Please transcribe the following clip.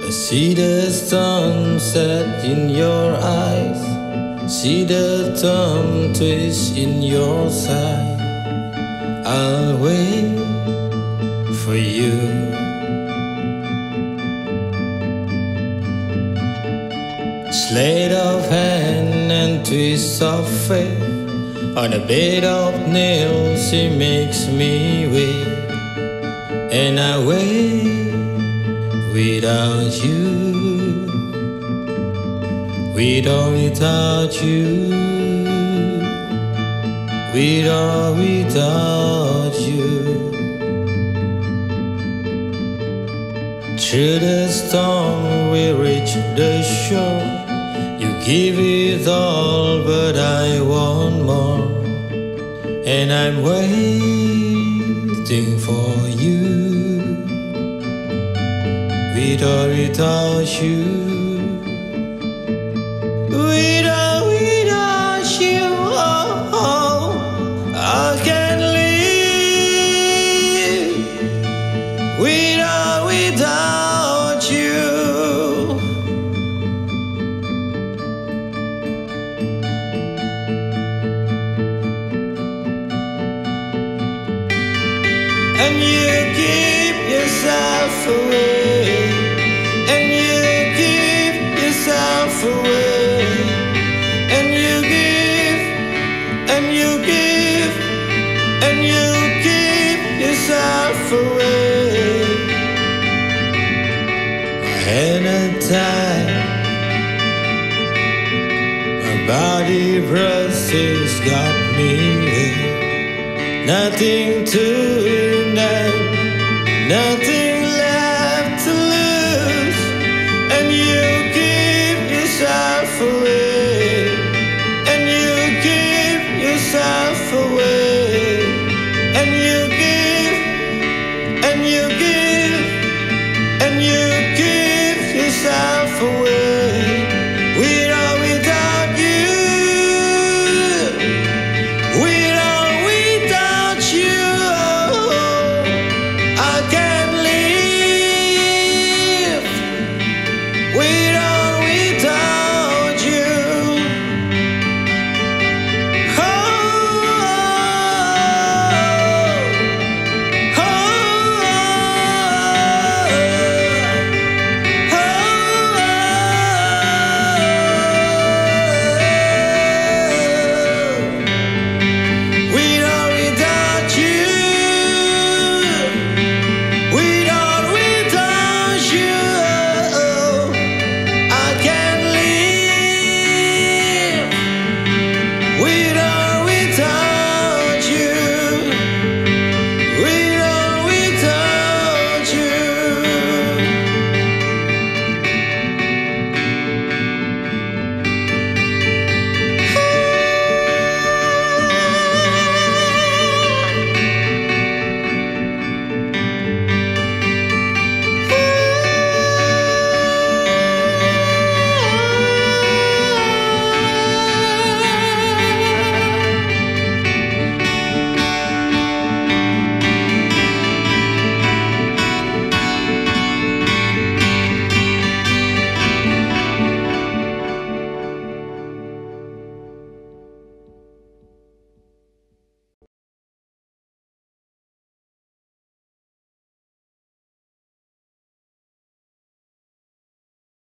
I see the sunset in your eyes, see the thumb twist in your side. I'll wait for you. Sleight of hand and twist of fate, on a bed of nails he makes me wait, and I wait without you, with or without you, with or without you. Through the storm we reach the shore. You give it all, but I want more, and I'm waiting for you, with or without you, with or without you. Oh, I can't live with or without you. And you keep yourself away, and you give yourself away, and you give, and you give, and you keep yourself away. My hand untied, my body brushes got me there. Nothing to deny, nothing left to lose, and you give yourself away, and you give yourself away, and you give, and you give, and you give yourself away.